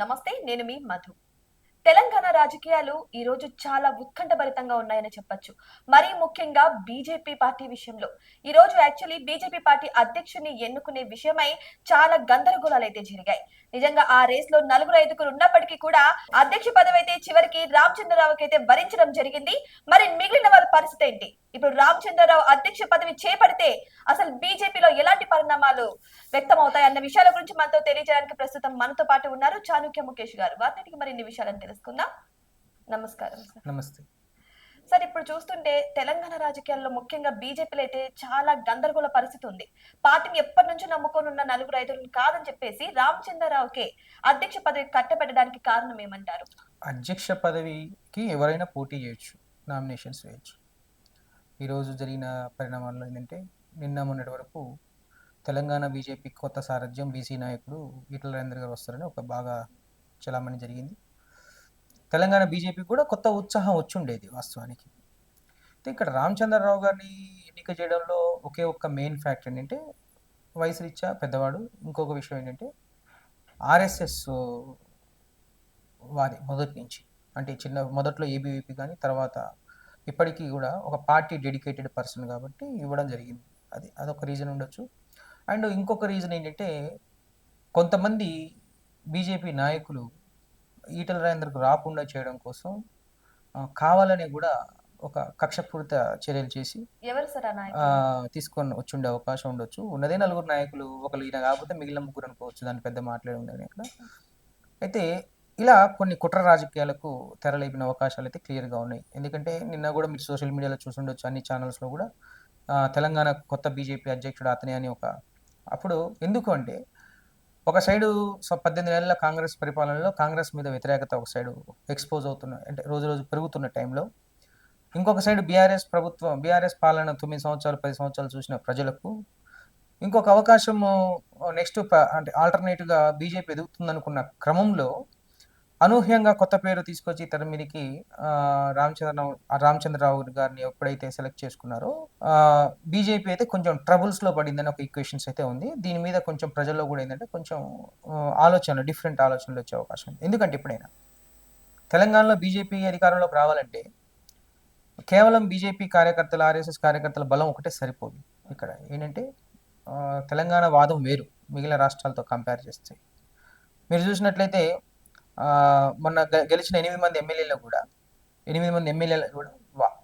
నమస్తే, నేను మీ మధు. తెలంగాణ రాజకీయాలు ఈ రోజు చాలా ఉత్కంఠభరితంగా ఉన్నాయని చెప్పొచ్చు. మరీ ముఖ్యంగా బీజేపీ పార్టీ విషయంలో. ఈ రోజు యాక్చువల్లీ బీజేపీ పార్టీ అధ్యక్షుడిని ఎన్నుకునే విషయమై చాలా గందరగోళాలైతే జరిగాయి. నిజంగా ఆ రేస్ లో నలుగురు ఐదుగురు ఉన్నప్పటికీ కూడా అధ్యక్ష పదవి అయితే చివరికి రామచంద్రరావుకి అయితే వరించడం జరిగింది. మరి మిగిలిన వాళ్ళ పరిస్థితి ఏంటి? ఇప్పుడు రామచంద్రరావు అధ్యక్ష పదవి చేపడితే అసలు బీజేపీలో ఎలాంటి పరిణామాలు వ్యక్తమవుతాయి అన్న విషయాల గురించి మనతో తెలియజేయడానికి ప్రస్తుతం మనతో పాటు ఉన్నారు చాణుక్య ముఖేష్ గారు. వాటికి మరిన్ని విషయాలను తెలుసుకుందాం. నమస్కారం సార్. నమస్తే సార్, ఇప్పుడు చూస్తుంటే తెలంగాణ రాజకీయాల్లో ముఖ్యంగా బీజేపీలో అయితే చాలా గందరగోళ పరిస్థితి ఉంది. పార్టీని ఎప్పటి నుంచో నమ్ముకోనున్న నలుగురు ఐదుగురు కాదని చెప్పేసి రామచంద్రరావుకే అధ్యక్ష పదవి కట్టబెట్టడానికి కారణం ఏమంటారు? అధ్యక్ష పదవికి ఎవరైనా పోటీ చేయొచ్చు, నామినేషన్స్ వేయచ్చు. ఈరోజు జరిగిన పరిణామాల్లో ఏంటంటే నిన్న మొన్నటి వరకు తెలంగాణ బీజేపీ కొత్త సారథ్యం బీసీ నాయకుడు ఈటల రాజేందర్ గారు వస్తారని ఒక బాగా చలామణి జరిగింది. తెలంగాణ బీజేపీ కూడా కొత్త ఉత్సాహం వచ్చి ఉండేది వాస్తవానికి. ఇక్కడ రామచంద్రరావు గారిని ఎన్నిక చేయడంలో ఒకే ఒక్క మెయిన్ ఫ్యాక్టర్ ఏంటంటే వయసు రీత్యా పెద్దవాడు. ఇంకొక విషయం ఏంటంటే ఆర్ఎస్ఎస్ వారి మొదటి నుంచి, అంటే మొదట్లో ఏబీవీపీ కానీ తర్వాత ఇప్పటికీ కూడా ఒక పార్టీ డెడికేటెడ్ పర్సన్ కాబట్టి ఇవ్వడం జరిగింది. అదొక రీజన్ ఉండొచ్చు. అండ్ ఇంకొక రీజన్ ఏంటంటే కొంతమంది బీజేపీ నాయకులు ఈటల రాజేందర్కు రాకుండా చేయడం కోసం కావాలనే కూడా ఒక కక్షపూరిత చర్యలు చేసి తీసుకొని వచ్చి ఉండే అవకాశం ఉండొచ్చు. ఉన్నదే నలుగురు నాయకులు, ఒకరు ఈయన కాకపోతే మిగిలిన ముగ్గురు అనుకోవచ్చు, దాన్ని పెద్ద మాట్లాడి ఉండేది అక్కడ. అయితే ఇలా కొన్ని కుట్ర రాజకీయాలకు తెరలేపిన అవకాశాలు అయితే క్లియర్గా ఉన్నాయి. ఎందుకంటే నిన్న కూడా మీరు సోషల్ మీడియాలో చూసుండొచ్చు, అన్ని ఛానల్స్లో కూడా తెలంగాణ కొత్త బీజేపీ అధ్యక్షుడు అతనే అని అప్పుడు ఎందుకు అంటే ఒక సైడు 18 ఏళ్ల కాంగ్రెస్ పరిపాలనలో కాంగ్రెస్ మీద వ్యతిరేకత ఒక సైడు ఎక్స్పోజ్ అవుతున్న, అంటే రోజు రోజు పెరుగుతున్న టైంలో, ఇంకొక సైడు బీఆర్ఎస్ పాలన 9 సంవత్సరాలు 10 సంవత్సరాలు చూసిన ప్రజలకు ఇంకొక అవకాశం నెక్స్ట్ అంటే ఆల్టర్నేటివ్గా బీజేపీ ఎదుగుతుందనుకున్న క్రమంలో అనూహ్యంగా కొత్త పేరు తీసుకొచ్చి తెర మీదకి రామచంద్రరావు గారిని ఎప్పుడైతే సెలెక్ట్ చేసుకున్నారో బీజేపీ అయితే కొంచెం ట్రబుల్స్లో పడిందని ఒక ఈక్వేషన్స్ అయితే ఉంది. దీని మీద కొంచెం ప్రజల్లో కూడా ఏంటంటే కొంచెం డిఫరెంట్ ఆలోచనలు వచ్చే అవకాశం ఉంది. ఎందుకంటే ఎప్పుడైనా తెలంగాణలో బీజేపీ అధికారంలోకి రావాలంటే కేవలం బీజేపీ కార్యకర్తలు, ఆర్ఎస్ఎస్ కార్యకర్తల బలం ఒకటే సరిపోదు. ఇక్కడ ఏంటంటే తెలంగాణ వాదం వేరు మిగిలిన రాష్ట్రాలతో కంపేర్ చేస్తే. మీరు చూసినట్లయితే మొన్న గెలిచిన 8 మంది ఎమ్మెల్యేలు కూడా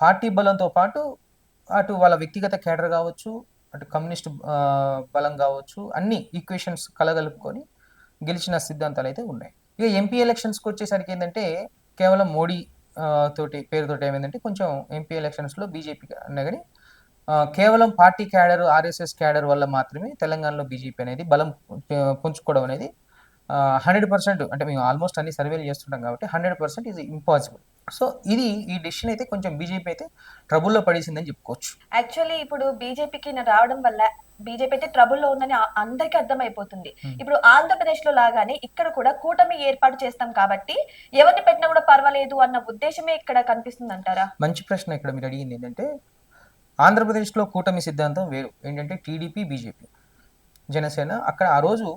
పార్టీ బలంతో పాటు అటు వాళ్ళ వ్యక్తిగత కేడర్ కావచ్చు, అటు కమ్యూనిస్ట్ బలం కావచ్చు, అన్ని ఈక్వేషన్స్ కలగలుపుకొని గెలిచిన సిద్ధాంతాలు అయితే ఉన్నాయి. ఇక ఎంపీ ఎలక్షన్స్కి వచ్చేసరికి ఏంటంటే కేవలం మోడీ పేరుతోటి ఏమైందంటే కొంచెం ఎంపీ ఎలక్షన్స్లో బీజేపీ అన్నా కానీ కేవలం పార్టీ క్యాడర్, ఆర్ఎస్ఎస్ క్యాడర్ వల్ల మాత్రమే తెలంగాణలో బీజేపీ అనేది బలం పుంజుకోవడం అనేది 100%, అంటే మేము ఆల్మోస్ట్ అన్ని సర్వేలు చేస్తుంటాం కాబట్టి 100% ఇది ఇంపాసిబుల్. సో ఈ డెసిషన్ అయితే కొంచెం బీజేపీ అయితే ట్రబుల్లో పడేసిందని చెప్పుకోవచ్చు. యాక్చువల్లీ ఇప్పుడు బీజేపీకి రావడం వల్ల బీజేపీ అయితే ట్రబుల్లో ఉందని అందరికీ అర్థమైపోతుంది. ఇప్పుడు ఆంధ్రప్రదేశ్ లో లాగానే ఇక్కడ కూడా కూటమి ఏర్పాటు చేస్తాం కాబట్టి ఎవరిని పెట్టినా కూడా పర్వాలేదు అన్న ఉద్దేశమే ఇక్కడ కనిపిస్తుంది అంటారా? మంచి ప్రశ్న ఇక్కడ మీరు అడిగింది. ఏంటంటే ఆంధ్రప్రదేశ్లో కూటమి సిద్ధాంతం వేరు. ఏంటంటే టీడీపీ, బీజేపీ, జనసేన. అక్కడ ఆ రోజు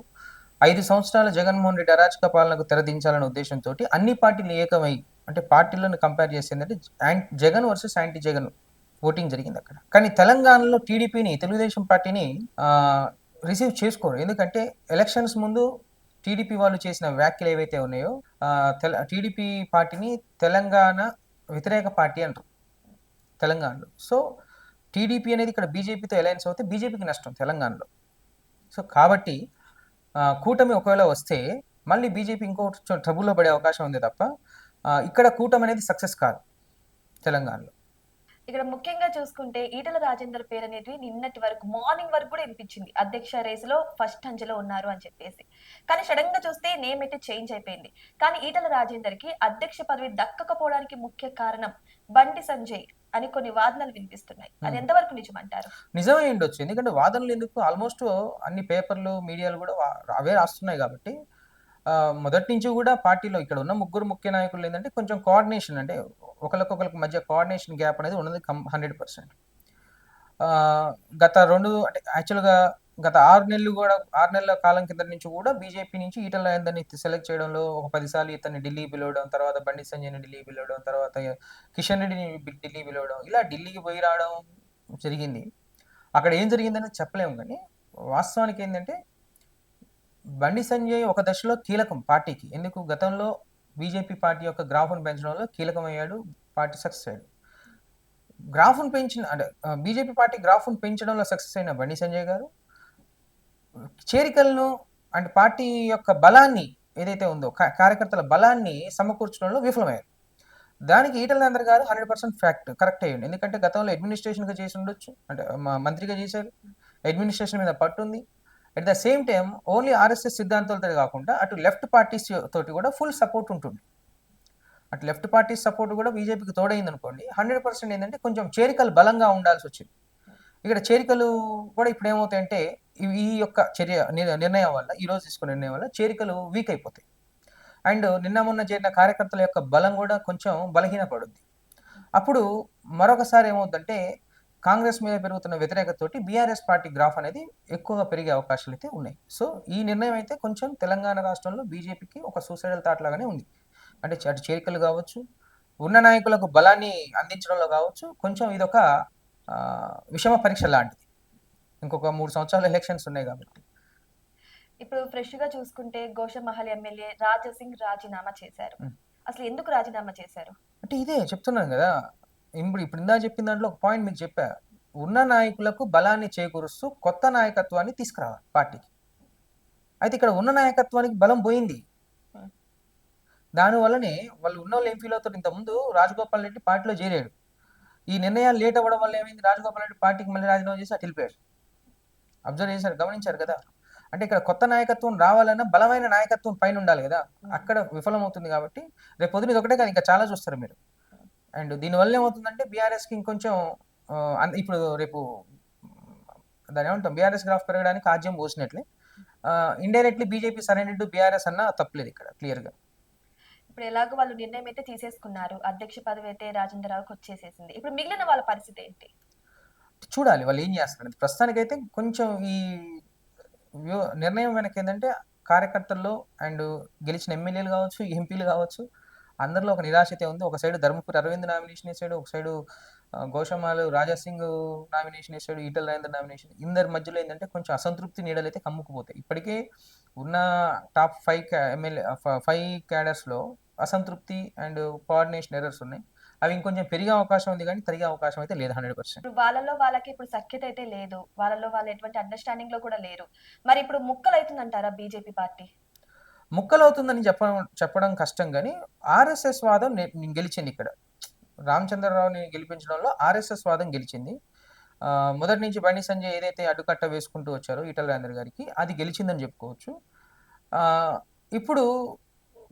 5 సంవత్సరాల జగన్మోహన్ రెడ్డి అరాచక పాలనకు తెరదించాలనే ఉద్దేశంతో అన్ని పార్టీలు ఏకమై, అంటే పార్టీలను కంపేర్ చేస్తే ఏంటంటే Jagan versus anti Jagan voting జరిగింది అక్కడ. కానీ తెలంగాణలో టీడీపీని, తెలుగుదేశం పార్టీని రిసీవ్ చేసుకోరు. ఎందుకంటే ఎలక్షన్స్ ముందు టీడీపీ వాళ్ళు చేసిన వ్యాఖ్యలు ఏవైతే ఉన్నాయో టీడీపీ పార్టీని తెలంగాణ వ్యతిరేక పార్టీ అంటారు తెలంగాణలో. సో టీడీపీ అనేది ఇక్కడ బీజేపీతో అలయన్స్ అవుతే బీజేపీకి నష్టం తెలంగాణలో. సో కాబట్టి కూటమి ఒకవేళ వస్తే మళ్ళీ బీజేపీ ఇంకో ట్రబుల్లో పడే అవకాశం ఉంది తప్ప ఇక్కడ కూటమి అనేది సక్సెస్ కాదు తెలంగాణలో. ఇక్కడ ముఖ్యంగా చూసుకుంటే ఈటల రాజేందర్ పేరు అనేది నిన్నటి వరకు మార్నింగ్ వరకు కూడా వినిపించింది, అధ్యక్ష రేసులో ఫస్ట్ అంచెలో ఉన్నారు అని చెప్పేసి. కానీ సడన్ గా చూస్తే నేమ్ అయితే చేంజ్ అయిపోయింది. కానీ ఈటల రాజేందర్ కి అధ్యక్ష పదవి దక్కకపోవడానికి ముఖ్య కారణం బండి సంజయ్ అని కొన్ని వాదనలు వినిపిస్తున్నాయి. అది ఎంతవరకు నిజమంటారు? నిజమే ఉండొచ్చు. ఎందుకంటే వాదనలు ఎందుకు, ఆల్మోస్ట్ అన్ని పేపర్లు, మీడియాలు కూడా అవే రాస్తున్నాయి కాబట్టి మొదటి నుంచి కూడా పార్టీలో ఇక్కడ ఉన్న ముగ్గురు ముఖ్య నాయకులు ఏంటంటే కొంచెం కోఆర్డినేషన్, అంటే ఒకరికొకరికి మధ్య కోఆర్డినేషన్ గ్యాప్ అనేది ఉన్నది 100%. గత 2 అంటే యాక్చువల్గా గత 6 నెలలు కూడా 6 నెలల కాలం కింద నుంచి కూడా బీజేపీ నుంచి ఈటెల రాజేందర్‌ని సెలెక్ట్ చేయడంలో ఒక 10 సార్లు ఇతన్ని ఢిల్లీ పిలవడం, తర్వాత బండి సంజయ్‌ని ఢిల్లీ పిలవడం, తర్వాత కిషన్ రెడ్డిని ఢిల్లీ పిలవడం, ఇలా ఢిల్లీకి పోయి రావడం జరిగింది. అక్కడ ఏం జరిగిందనేది చెప్పలేము కానీ వాస్తవానికి ఏంటంటే బండి సంజయ్ ఒక దశలో కీలకం పార్టీకి. ఎందుకు గతంలో బీజేపీ పార్టీ యొక్క గ్రాఫ్‌ను పెంచడంలో కీలకమయ్యాడు. పార్టీ సక్సెస్ అయ్యాడు. గ్రాఫ్‌ను పెంచిన అంటే బీజేపీ పార్టీ గ్రాఫ్‌ను పెంచడంలో సక్సెస్ అయిన బండి సంజయ్ గారు చేరికలను అంటే పార్టీ యొక్క బలాన్ని ఏదైతే ఉందో కార్యకర్తల బలాన్ని సమకూర్చడంలో విఫలమయ్యారు. దానికి ఈటల రాజేందర్ గారు 100% కరెక్ట్ అయ్యిండు. ఎందుకంటే గతంలో అడ్మినిస్ట్రేషన్‌గా చేసి ఉండొచ్చు. అంటే మంత్రిగా చేశారు. అడ్మినిస్ట్రేషన్ మీద పట్టుంది. At the same time only RSS సిద్ధాంతాలతో కాకుండా అటు లెఫ్ట్ పార్టీస్ తోటి కూడా ఫుల్ సపోర్ట్ ఉంటుంది. అటు లెఫ్ట్ పార్టీస్ సపోర్ట్ కూడా బీజేపీకి తోడైంది అనుకోండి 100% ఏంటంటే కొంచెం చేరికలు బలంగా ఉండాల్సి వచ్చింది. ఇక్కడ చేరికలు కూడా ఇప్పుడు ఏమవుతాయంటే ఈ యొక్క నిర్ణయం వల్ల ఈరోజు తీసుకున్న నిర్ణయం వల్ల చేరికలు వీక్ అయిపోతాయి. అండ్ నిన్న మొన్న చేరిన కార్యకర్తల యొక్క బలం కూడా కొంచెం బలహీనపడుద్ది. అప్పుడు మరొకసారి ఏమవుద్దంటే కాంగ్రెస్ మీద పెరుగుతున్న వ్యతిరేకతతోటి బీఆర్ఎస్ పార్టీ గ్రాఫ్ అనేది ఎక్కువగా పెరిగే అవకాశాలు అయితే ఉన్నాయి. సో ఈ నిర్ణయం అయితే కొంచెం తెలంగాణ రాష్ట్రంలో బీజేపీకి ఒక సూసైడల్ థాట్ లాగానే ఉంది. అంటే అటు చేరికలు కావచ్చు, ఉన్న నాయకులకు బలాన్ని అందించడంలో కావచ్చు, కొంచెం ఇదొక విషమ పరీక్ష లాంటిది. ఇంకొక 3 సంవత్సరాల ఎలక్షన్స్ ఉన్నాయి కాబట్టి. ఇప్పుడు ఫ్రెష్ గా చూసుకుంటే గోషమహల్ ఎమ్మెల్యే రాజాసింగ్ రాజీనామా చేశారు. అసలు ఎందుకు రాజీనామా చేశారు? అంటే ఇదే చెప్తున్నాను కదా, ఇప్పుడు ఇందా చెప్పిన దాంట్లో ఒక పాయింట్ మీకు చెప్పా. ఉన్న నాయకులకు బలాన్ని చేకూరుస్తూ కొత్త నాయకత్వాన్ని తీసుకురావాలి పార్టీకి. అయితే ఇక్కడ ఉన్న నాయకత్వానికి బలం పోయింది. దానివల్లనే వాళ్ళు ఉన్న వాళ్ళు ఏం ఫీల్ అవుతారు, ఇంతకుముందు రాజగోపాల్ రెడ్డి పార్టీలో చేరాడు. ఈ నిర్ణయాలు లేట్ అవ్వడం వల్ల ఏమైంది, రాజగోపాల్ రెడ్డి పార్టీకి మళ్ళీ రాజీనామా చేసి అటు వెళ్ళిపోయాడు. అబ్జర్వ్ చేశారు, గమనించారు కదా. అంటే ఇక్కడ కొత్త నాయకత్వం రావాలన్నా బలమైన నాయకత్వం పైన ఉండాలి కదా, అక్కడ విఫలమవుతుంది. కాబట్టి రేపు పొద్దున ఇది ఒకటే కాదు, ఇంకా చాలా చూస్తారు మీరు. అండ్ దీనివల్ల ఏమవుతుందంటే బీఆర్ఎస్కి ఇంకొంచెం ఇప్పుడు రేపు దాని ఏమంటాం, బీఆర్ఎస్ గ్రాఫ్ పెరగడానికి ఆజ్యం పోసినట్లే ఇండైరెక్ట్లీ బీజేపీ సరైనట్టు బీఆర్ఎస్ అన్న తప్పలేదు ఇక్కడ క్లియర్గా. ఇప్పుడు ఎలాగో వాళ్ళు నిర్ణయం అయితే తీసేసుకున్నారు, అధ్యక్ష పదవి అయితే రాజేంద్రరావుకి వచ్చేసేసింది. ఇప్పుడు మిగిలిన వాళ్ళ పరిస్థితి ఏంటి? చూడాలి వాళ్ళు ఏం చేస్తారు. ప్రస్తుతానికైతే కొంచెం ఈ నిర్ణయం వెనక ఏంటంటే కార్యకర్తల్లో అండ్ గెలిచిన ఎమ్మెల్యేలు కావచ్చు, ఎంపీలు కావచ్చు, అందరిలో ఒక నిరాశ అయితే ఉంది. ఒక సైడ్ ధర్మపురి అరవింద్ నామినేషన్ వేసాడు, ఒక సైడు గోషమాలు రాజాసింగ్ నామినేషన్ వేసాడు, ఈటల రాజేందర్ నామినేషన్. ఇందరి మధ్యలో ఏంటంటే కొంచెం అసంతృప్తి నీడలు అయితే కమ్ముకుపోతాయి. ఇప్పటికే ఉన్న టాప్ 5 క్యాడర్స్లో అసంతృప్తి అండ్ కోఆర్డినేషన్ ఎర్రర్స్ ఉన్నాయి. అవి ఇంకొంచెం పెరిగే అవకాశం ఉంది కానీ తరిగే అవకాశం అయితే లేదు 100%. ఇప్పుడు వాళ్ళలో వాళ్ళకి ఇప్పుడు సఖ్యత అయితే లేదు, వాళ్ళలో వాళ్ళు ఎటువంటి అండర్స్టాండింగ్ లో కూడా లేరు. మరి ఇప్పుడు ముక్కలు అవుతుందంటారా బీజేపీ పార్టీ? ముక్కలవుతుందని చెప్పడం కష్టం కానీ ఆర్ఎస్ఎస్ వాదం గెలిచింది ఇక్కడ. రామచంద్రరావుని గెలిపించడంలో ఆర్ఎస్ఎస్ వాదం గెలిచింది. మొదటి నుంచి బండి సంజయ్ ఏదైతే అడ్డుకట్ట వేసుకుంటూ వచ్చారో ఈటల రాజేందర్ గారికి, అది గెలిచిందని చెప్పుకోవచ్చు. ఇప్పుడు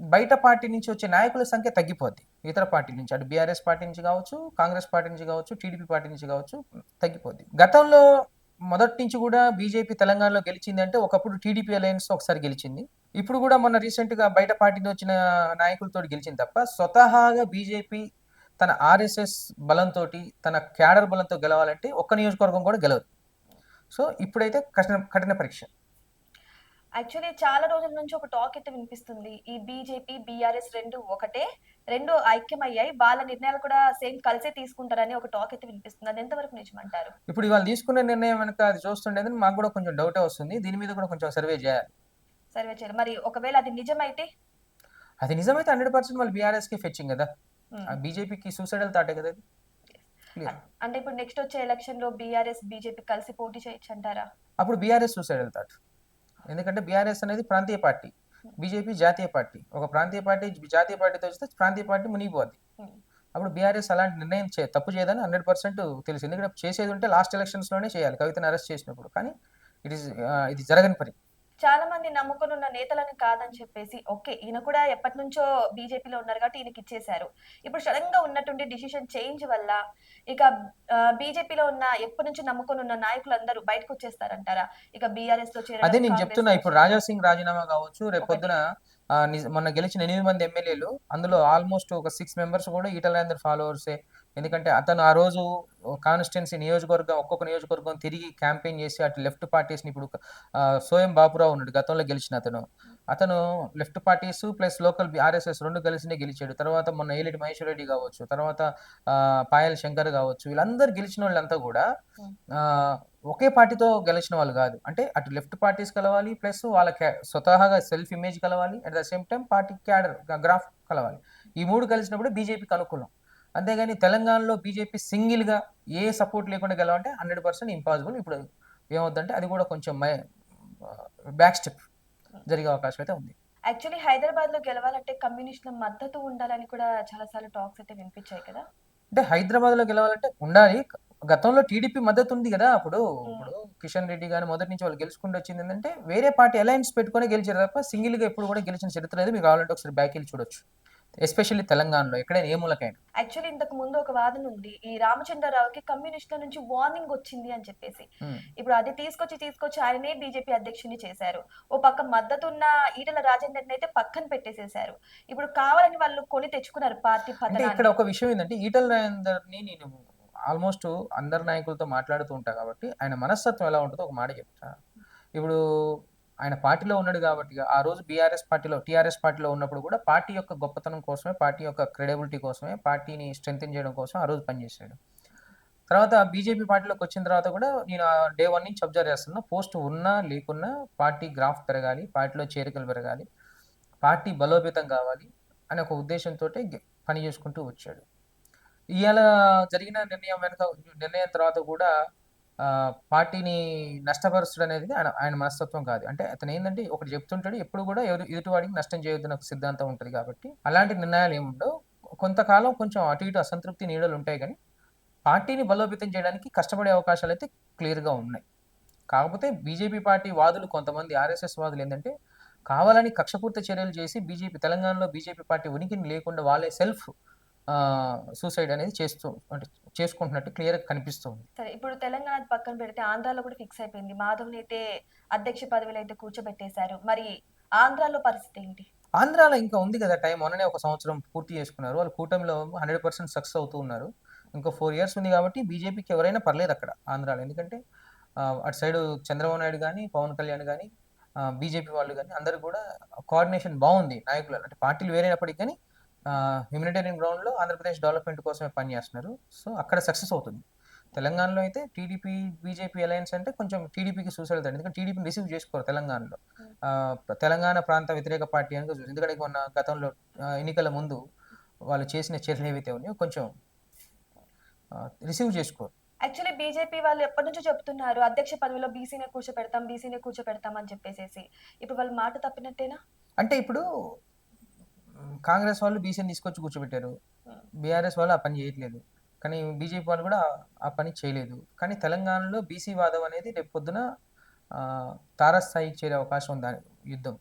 బయట పార్టీ నుంచి వచ్చే నాయకుల సంఖ్య తగ్గిపోద్ది. ఇతర పార్టీ నుంచి, అటు బీఆర్ఎస్ పార్టీ నుంచి కావచ్చు, కాంగ్రెస్ పార్టీ నుంచి కావచ్చు, టీడీపీ పార్టీ నుంచి కావచ్చు, తగ్గిపోద్ది. గతంలో మొదటి నుంచి కూడా బీజేపీ తెలంగాణలో గెలిచింది అంటే ఒకప్పుడు టీడీపీ అలయన్స్ ఒకసారి గెలిచింది. ఇప్పుడు కూడా మొన్న రీసెంట్గా బయట పార్టీ నుంచి వచ్చిన నాయకులతో గెలిచింది తప్ప స్వతహాగా బీజేపీ తన ఆర్ఎస్ఎస్ బలంతో, తన క్యాడర్ బలంతో గెలవాలంటే ఒక్క నియోజకవర్గం కూడా గెలవదు. సో ఇప్పుడైతే కఠిన పరీక్ష. యాక్చువల్లీ చాలా రోజుల నుంచి ఒక టాక్ అయితే వినిపిస్తుంది, ఈ బీజేపీ బీఆర్ఎస్ రెండు ఐక్యమయ్యాయి, వాళ్ళ నిర్ణయాలు కూడా సేమ్ కలిసే తీసుకుంటారని ఒక టాక్ అయితే వినిపిస్తుంది. అది ఎంతవరకు నిజమంటారు? ఇప్పుడు ఇవాళ తీసుకునే నిర్ణయం వెనక అది చూస్తుండేది మాకు కూడా కొంచెం డౌటే వస్తుంది. దీని మీద కూడా కొంచెం సర్వే చేయాలి. మరి ఒకవేళ అది నిజమైతే? అది నిజమైతే 100% వాళ్ళు బీఆర్ఎస్కి ఫెచ్చింగ్ కదా, బీజేపీకి సూసైడల్ థాటే కదా. అంటే ఇప్పుడు నెక్స్ట్ వచ్చే ఎలక్షన్ లో బీఆర్ఎస్ బీజేపీ కలిసి పోటీ చేయొచ్చు అంటారా? అప్పుడు బీఆర్ఎస్ సూసైడల్ థాట్. ఎందుకంటే బీఆర్ఎస్ అనేది ప్రాంతీయ పార్టీ, బీజేపీ జాతీయ పార్టీ. ఒక ప్రాంతీయ పార్టీ జాతీయ పార్టీతో వస్తే ప్రాంతీయ పార్టీ మునిగిపోద్ది. అప్పుడు బీఆర్ఎస్ అలాంటి నిర్ణయం తప్పు చేయదని 100% తెలుసు. ఎందుకంటే చేసేది ఉంటే లాస్ట్ ఎలక్షన్స్లోనే చేయాలి, కవితను అరెస్ట్ చేసినప్పుడు. కానీ ఇది జరగని పని. చాలా మంది నమ్ముకుని ఉన్న నేతలని కాదని చెప్పేసి, ఓకే ఈయన కూడా ఎప్పటి నుంచో బీజేపీలో ఉన్నారు కాబట్టి ఈయనకి ఇచ్చేశారు. ఇప్పుడు సడన్ గా ఉన్నటువంటి డిసిషన్ చేంజ్ వల్ల ఇక బీజేపీలో ఉన్న ఎప్పటి నుంచి నమ్ముకుని ఉన్న నాయకులందరూ బయటకు వచ్చేస్తారంటారా? ఇక బీఆర్ఎస్ లో చేరడం. అదే నేను చెప్తున్నా, ఇప్పుడు రాజాసింగ్ రాజీనామా కావచ్చు, రేపు పొద్దున మొన్న గెలిచిన 8 మంది ఎమ్మెల్యేలు, అందులో ఆల్మోస్ట్ ఒక 6 మెంబర్స్ కూడా ఈటల రాజేందర్ ఫాలోవర్సే. ఎందుకంటే అతను ఆ రోజు కాన్స్టిట్యున్సీ నియోజకవర్గం ఒక్కొక్క నియోజకవర్గం తిరిగి క్యాంపెయిన్ చేసి అటు లెఫ్ట్ పార్టీస్ని ఇప్పుడు సోయం బాపురావు ఉన్నాడు గతంలో గెలిచిన అతను left parties plus local RSS రెండు కలిసినే గెలిచాడు. తర్వాత మొన్న ఏలిటి మహేశ్వర్ రెడ్డి కావచ్చు, తర్వాత పాయల్ శంకర్ కావచ్చు, వీళ్ళందరూ గెలిచిన వాళ్ళంతా కూడా ఆ, ఒకే పార్టీతో గెలిచిన వాళ్ళు కాదు. అంటే అటు లెఫ్ట్ పార్టీస్ కలవాలి, ప్లస్ వాళ్ళ స్వతహాగా సెల్ఫ్ ఇమేజ్ కలవాలి, at the same time party cadre graph కలవాలి. ఈ మూడు కలిసినప్పుడు బీజేపీకి అనుకూలం. అంతేగాని తెలంగాణలో బీజేపీ సింగిల్గా ఏ సపోర్ట్ లేకుండా గెలవంటే 100% ఇంపాసిబుల్. ఇప్పుడు ఏమవుతుందంటే అది కూడా కొంచెం బ్యాక్ స్టెప్ జరిగే అవకాశం అయితే ఉంది. యాక్చువల్లీ హైదరాబాద్ లో గెలవాలంటే కమ్యూనిస్టుల మద్దతు ఉండాలని కూడా చాలా సార్లు టాక్స్ అయితే వినిపించాయి కదా. అంటే హైదరాబాద్లో గెలవాలంటే ఉండాలి. గతంలో టీడీపీ మద్దతు ఉంది కదా. ఇప్పుడు కిషన్ రెడ్డి గాని మొదటి నుంచి వాళ్ళు గెలుచుకుంటూ వచ్చింది ఏంటంటే వేరే పార్టీ అలయన్స్ పెట్టుకొని గెలిచారు తప్ప సింగిల్గా ఎప్పుడు కూడా గెలిచిన చరిత్ర లేదు. మీకు కావాలంటే ఒకసారి బ్యాక్ వెళ్ళి చూడొచ్చు. ఎస్పెషల్లీ తెలంగాణలో ఎక్కడైనా ఏ మూలకైనా. యాక్చువల్లీ ఇంతకు ముందు ఒక వాదన ఉంది, ఈ రామచంద్రరావుకి కమ్యూనిస్టుల నుంచి వార్నింగ్ వచ్చింది అని చెప్పేసి. ఇప్పుడు అది తీసుకొచ్చి ఆయననే బీజేపీ అధ్యక్షుని చేశారు. ఓ పక్క మద్దతున్న ఈటల రాజేందర్ అయితే పక్కన పెట్టేసేశారు. ఇప్పుడు కావాలని వాళ్ళు కొని తెచ్చుకున్నారు పార్టీ అంటే ఇక్కడ పతనాన్ని. ఒక విషయం ఏంటంటే ఈటల రాజేందర్ని నేను ఆల్మోస్ట్ అందరు నాయకులతో మాట్లాడుతూ ఉంటా కాబట్టి ఆయన మనస్తత్వం ఎలా ఉంటుందో ఒక మాట చెప్తా. ఇప్పుడు ఆయన పార్టీలో ఉన్నాడు కాబట్టి ఆ రోజు టీఆర్ఎస్ పార్టీలో ఉన్నప్పుడు కూడా పార్టీ యొక్క గొప్పతనం కోసమే, పార్టీ యొక్క క్రెడిబిలిటీ కోసమే, పార్టీని స్ట్రెంగ్ చేయడం కోసం ఆ రోజు పనిచేశాడు. తర్వాత బీజేపీ పార్టీలోకి వచ్చిన తర్వాత కూడా నేను డే 1 నుంచి అబ్జర్వ్ చేస్తున్నా, పోస్ట్ ఉన్నా లేకున్నా పార్టీ గ్రాఫ్ పెరగాలి, పార్టీలో చేరికలు పెరగాలి, పార్టీ బలోపేతం కావాలి అనే ఒక ఉద్దేశంతో పని చేసుకుంటూ వచ్చాడు. ఇవాళ జరిగిన నిర్ణయం తర్వాత కూడా పార్టీని నష్టపరుచడం అనేది ఆయన మనస్తత్వం కాదు. అంటే అతను ఏంటంటే ఒకటి చెప్తుంటాడు, ఎప్పుడు కూడా ఎదుటివాడికి నష్టం చేయొద్దని ఒక సిద్ధాంతం ఉంటుంది కాబట్టి అలాంటి నిర్ణయాలు ఏముండవు. కొంతకాలం కొంచెం అటు ఇటు అసంతృప్తి నీడలు ఉంటాయి, కానీ పార్టీని బలోపేతం చేయడానికి కష్టపడే అవకాశాలు అయితే క్లియర్గా ఉన్నాయి. కాకపోతే బీజేపీ పార్టీ వాదులు కొంతమంది ఆర్ఎస్ఎస్ వాదులు ఏంటంటే కావాలని కక్షపూర్త చర్యలు చేసి తెలంగాణలో బీజేపీ పార్టీ ఉనికిని లేకుండా వాళ్ళే సెల్ఫ్ సూసైడ్ అనేది చేసుకుంటున్నట్టు క్లియర్గా కనిపిస్తుంది. సరే, ఇప్పుడు తెలంగాణ పక్కన పెడితే ఆంధ్రాలో కూడా ఫిక్స్ అయిపోయింది. మాధవ్ని అయితే అధ్యక్ష పదవిలో అయితే కూర్చోబెట్టేశారు. మరి ఆంధ్రాలో పరిస్థితి ఏంటి? ఆంధ్రాలో ఇంకా ఉంది కదా టైం. మొన్ననే ఒక సంవత్సరం పూర్తి చేసుకున్నారు. వాళ్ళు కూటమిలో 100% సక్సెస్ అవుతూ ఉన్నారు. ఇంకో 4 years ఉంది కాబట్టి బీజేపీకి ఎవరైనా పర్లేదు అక్కడ ఆంధ్రాలో. ఎందుకంటే అటు సైడ్ చంద్రబాబు నాయుడు కానీ, పవన్ కళ్యాణ్ కానీ, బీజేపీ వాళ్ళు కానీ అందరూ కూడా కోఆర్డినేషన్ బాగుంది నాయకులు. అంటే పార్టీలు వేరైనప్పటికీ కానీ హ్యూమనిటేరియన్ గ్రౌండ్లో ఆంధ్రప్రదేశ్ డెవలప్మెంట్ కోసమే పనిచేస్తున్నారు. సో అక్కడ సక్సెస్ అవుతుంది. తెలంగాణలో అయితే టీడీపీ బీజేపీ అలయన్స్ అంటే కొంచెం టీడీపీకి సూసైడ్ అవుతాడు. ఎందుకంటే టీడీపీని రిసీవ్ చేసుకోరు తెలంగాణలో. తెలంగాణ ప్రాంత వ్యతిరేక పార్టీ అని చూసి, ఎందుకంటే మొన్న గతంలో ఎన్నికల ముందు వాళ్ళు చేసిన చర్యలు ఏవైతే ఉన్నాయో కొంచెం రిసీవ్ చేసుకోరు. యాక్చువల్లీ బీజేపీ వాళ్ళు ఎప్పటి నుంచో చెప్తున్నారు అధ్యక్ష పదవిలో బీసీనే కూర్చోపెడతాం అని చెప్పేసి. ఇప్పుడు వాళ్ళు మాట తప్పినట్టేనా? అంటే ఇప్పుడు కాంగ్రెస్ వాళ్ళు బీసీని తీసుకొచ్చి కూర్చోబెట్టారు, బీఆర్ఎస్ వాళ్ళు ఆ పని చేయట్లేదు, కానీ బీజేపీ వాళ్ళు కూడా ఆ పని చేయలేదు. కానీ తెలంగాణలో బీసీ వాదం అనేది రేపు పొద్దున తారస్థాయికి చేరే అవకాశం ఉంది. యుద్ధం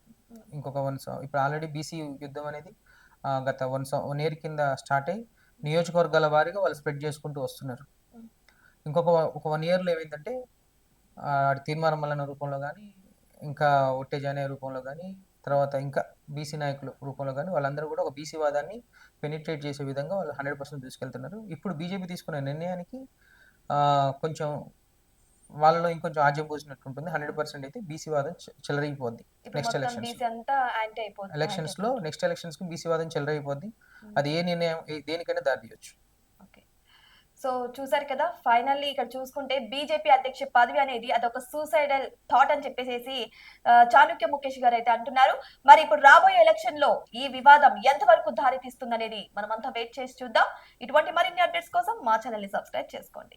ఇంకొక ఇప్పుడు ఆల్రెడీ బీసీ యుద్ధం అనేది గత 1 year కింద స్టార్ట్ అయ్యి నియోజకవర్గాల వారీగా వాళ్ళు స్ప్రెడ్ చేసుకుంటూ వస్తున్నారు. ఇంకొక 1 yearలో ఏమైందంటే తీర్మానం మల్లన్న రూపంలో కానీ, ఇంకా ఒట్టే జానయ్య రూపంలో కానీ, తర్వాత ఇంకా బీసీ నాయకుల రూపంలో కానీ వాళ్ళందరూ కూడా ఒక బీసీ వాదాన్ని పెనిట్రేట్ చేసే విధంగా వాళ్ళు 100% తీసుకెళ్తున్నారు. ఇప్పుడు బీజేపీ తీసుకునే నిర్ణయానికి కొంచెం వాళ్ళలో ఇంకొంచెం ఆజ్యం పోసినట్టు ఉంటుంది. 100% అయితే బీసీ వాదం చెలరైపోద్ది. నెక్స్ట్ ఎలక్షన్స్కి బీసీ వాదం చెలరైపోద్ది. అది ఏ నిర్ణయం దేనికైనా దారి తీయొచ్చు. సో చూసారు కదా, ఫైనల్లీ ఇక్కడ చూసుకుంటే బీజేపీ అధ్యక్ష పదవి అనేది అదొక సూసైడల్ థాట్ అని చెప్పేసి చాణుక్య ముఖేష్ గారు అయితే అంటున్నారు. మరి ఇప్పుడు రాబోయే ఎలక్షన్ లో ఈ వివాదం ఎంతవరకు దారి తీస్తుందనేది మనమంతా వెయిట్ చేసి చూద్దాం. ఇటువంటి మరిన్ని అప్డేట్స్ కోసం మా ఛానల్ ని సబ్స్క్రైబ్ చేసుకోండి.